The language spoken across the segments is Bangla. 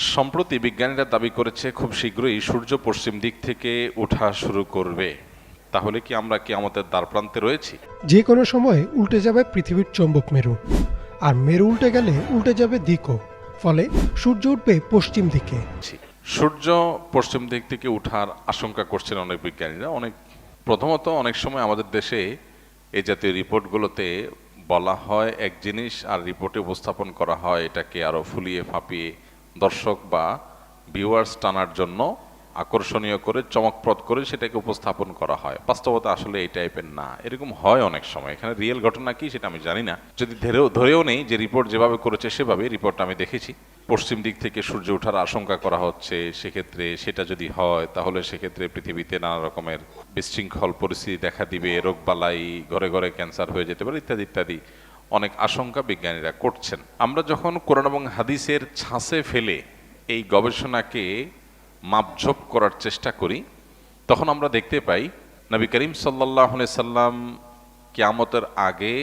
সম্প্রতি বিজ্ঞানীরা দাবি করেছে খুব শীঘ্রই সূর্য পশ্চিম দিক থেকে ওঠা শুরু করবে। তাহলে কি আমরা কিয়ামতের দ্বারপ্রান্তে রয়েছি? যে কোনো সময় উল্টে যাবে পৃথিবীর চৌম্বক মেরু, আর মেরু উল্টে গেলে উল্টে যাবে দিকও। ফলে সূর্য উঠবে পশ্চিম দিকে। সূর্য পশ্চিম দিক থেকে ওঠার আশঙ্কা করছেন অনেক বিজ্ঞানীরা। প্রথমত অনেক সময় আমাদের দেশে এই জাতীয় রিপোর্টগুলোতে বলা হয় এক জিনিস, আর রিপোর্টে উপস্থাপন করা হয় এটাকে আরো ফুলিয়ে ফাঁপিয়ে দর্শক বা ভিউয়ার্স টানার জন্য আকর্ষণীয় করে চমকপ্রদ করে সেটাকে উপস্থাপন করা হয়। বাস্তবতা আসলে এই টাইপের না, এরকম হয় অনেক সময়। এখানে রিয়েল ঘটনা কি সেটা আমি জানি না। যদি ধরেও নেই যে রিপোর্ট যেভাবে করেছে সেভাবে রিপোর্ট আমি দেখেছি, পশ্চিম দিক থেকে সূর্য ওঠার আশঙ্কা করা হচ্ছে, সেক্ষেত্রে সেটা যদি হয় তাহলে সেক্ষেত্রে পৃথিবীতে নানা রকমের বিশৃঙ্খল পরিস্থিতি দেখা দিবে, রোগবালাই, ঘরে ঘরে ক্যান্সার হয়ে যেতে পারে, ইত্যাদি ইত্যাদি অনেক আশঙ্কা বিজ্ঞানীরা করছেন। আমরা যখন কোরআন এবং হাদিসের ছাঁচে ফেলে এই গবেষণাকে মাপঝোপ করার চেষ্টা করি, তখন আমরা দেখতে পাই নবী করিম সাল্লাল্লাহু আলাইহি সাল্লাম কিয়ামতের আগে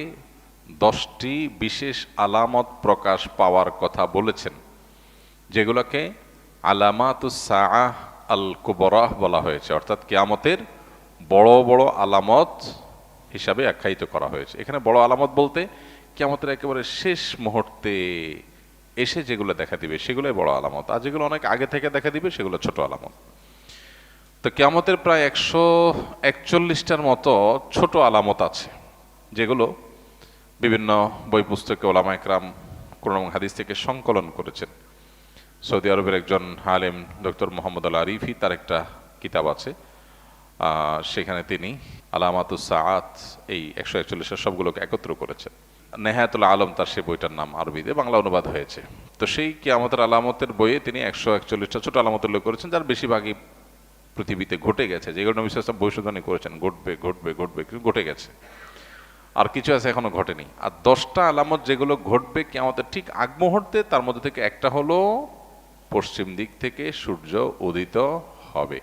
10টি বিশেষ আলামত প্রকাশ পাওয়ার কথা বলেছেন, যেগুলোকে আলামাতুস সাআহ আল কুবরাহ বলা হয়েছে, অর্থাৎ কিয়ামতের বড় বড় আলামত হিসাবে আখ্যায়িত করা হয়েছে। এখানে বড় আলামত বলতে কিয়ামতের একেবারে শেষ মুহূর্তে এসে যেগুলো দেখা দিবে সেগুলোই বড় আলামত, আর যেগুলো অনেক আগে থেকে দেখা দিবে সেগুলো ছোট আলামত। তো কিয়ামতের প্রায় 141টার মতো ছোট আলামত আছে, যেগুলো বিভিন্ন বই পুস্তকে ওলামা একরাম কোরআন এবং হাদিস থেকে সংকলন করেছেন। সৌদি আরবের একজন আলেম ডক্টর মোহাম্মদ আল আরিফি, তার একটা কিতাব আছে, সেখানে তিনি আলামাতুস সাআত এই 141 সবগুলোকে একত্র করেছেন। নেহায়াতুল আলম তার সেই বইটার নাম, আরবিতে বাংলা অনুবাদ হয়েছে। তো সেই কিয়ামতের আলামতের বইয়ে তিনি 141টা ছোট আলামত উল্লেখ করেছেন, যার বেশিরভাগই পৃথিবীতে ঘটে গেছে, যেগুলো নবী সাল্লাল্লাহু আলাইহি ওয়াসাল্লাম ভবিষ্যদ্বাণী করেছেন ঘটবে ঘটবে ঘটবে, কিন্তু ঘটে গেছে। আর কিছু আছে এখনো ঘটেনি। আর 10টা আলামত যেগুলো ঘটবে কিয়ামতের ঠিক আগ মুহূর্তে, তার মধ্যে থেকে একটা হলো পশ্চিম দিক থেকে সূর্য উদিত হবে।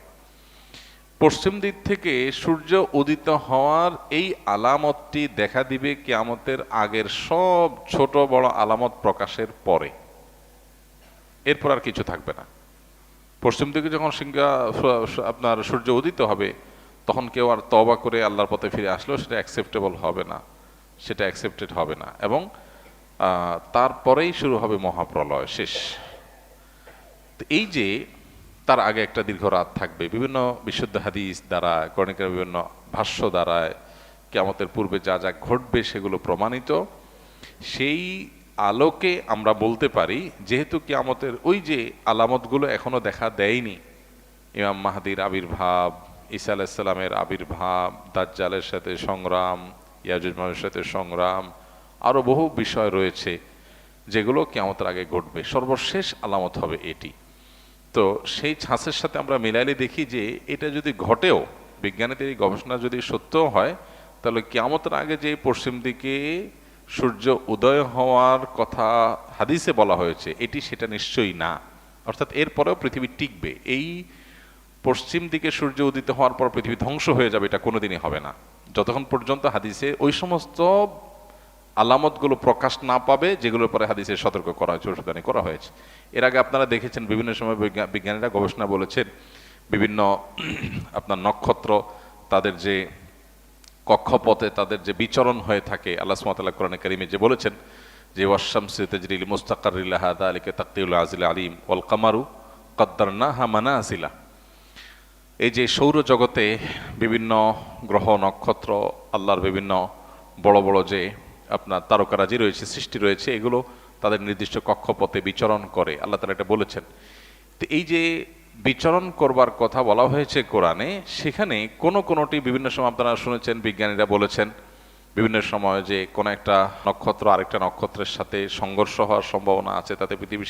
পশ্চিম দিক থেকে সূর্য উদিত হওয়ার এই আলামতটি দেখা দিবে কিয়ামতের আগের সব ছোট বড় আলামত প্রকাশের পরে। এরপর আর কিছু থাকবে না। পশ্চিম দিকে যখন আপনার সূর্য উদিত হবে, তখন কেউ আর তওবা করে আল্লাহর পথে ফিরে আসলেও সেটা অ্যাকসেপ্টেবল হবে না, সেটা অ্যাকসেপ্টেড হবে না। এবং তারপরেই শুরু হবে মহাপ্রলয়, শেষ। এই যে তার আগে একটা দীর্ঘ রাত থাকবে, বিভিন্ন বিশুদ্ধ হাদিস দ্বারা, কোরআনের বিভিন্ন ভাষ্য দ্বারা কিয়ামতের পূর্বে যা যা ঘটবে সেগুলো প্রমাণিত। সেই আলোকে আমরা বলতে পারি, যেহেতু কিয়ামতের ওই যে আলামতগুলো এখনো দেখা দেয়নি, ইমাম মাহদির আবির্ভাব, ঈসা আলাইহিস সালামের আবির্ভাব, দাজ্জালের সাথে সংগ্রাম, ইয়াজুজ মাজুজের সাথে সংগ্রাম, আরো বহু বিষয় রয়েছে যেগুলো কিয়ামতের আগে ঘটবে। সর্বশেষ আলামত হবে এটি। তো সেই ছাঁচের সাথে আমরা মিলাইলে দেখি যে এটা যদি ঘটেও, বিজ্ঞানীদের এই গবেষণা যদি সত্যও হয়, তাহলে কিয়ামতের আগে যে পশ্চিম দিকে সূর্য উদয় হওয়ার কথা হাদিসে বলা হয়েছে, এটি সেটা নিশ্চয়ই না। অর্থাৎ এরপরেও পৃথিবী টিকবে। এই পশ্চিম দিকে সূর্য উদিত হওয়ার পর পৃথিবী ধ্বংস হয়ে যাবে, এটা কোনোদিনই হবে না, যতক্ষণ পর্যন্ত হাদিসে ওই সমস্ত আলামতগুলো প্রকাশ না পাবে যেগুলোর পরে হাদিসে সতর্ক করা হয়েছে, ভবিষ্যদ্বাণী করা হয়েছে। এর আগে আপনারা দেখেছেন বিভিন্ন সময় বিজ্ঞানীরা গবেষণা বলেছেন, বিভিন্ন আপনার নক্ষত্র তাদের যে কক্ষপথে তাদের যে বিচরণ হয়ে থাকে, আল্লাহ সুবহানাহু ওয়া তাআলা কোরআনে কারীমে যে বলেছেন যে ওয়াশ-শামসু তাজরি লিমুস্তাকাররিন লাহা যালিকা তাকদীরুল আজিল আলীম ওয়াল কামারু কদ্দারনাহা মানাজিলা। এই যে সৌরজগতে বিভিন্ন গ্রহ নক্ষত্র, আল্লাহর বিভিন্ন বড় বড় যে আপনার তারকারাজি রয়েছে, সৃষ্টি রয়েছে, এগুলো তাদের নির্দিষ্ট কক্ষপথে বিচরণ করে, আল্লাহ তাআলা এটা বলেছেন। তো এই যে বিচরণ করবার কথা বলা হয়েছে কোরআনে, সেখানে কোনোটি বিভিন্ন সময় আপনারা শুনেছেন বিজ্ঞানীরা বলেছেন বিভিন্ন সময় যে কোনো একটা নক্ষত্র আরেকটা নক্ষত্রের সাথে সংঘর্ষ হওয়ার সম্ভাবনা আছে, তাতে পৃথিবী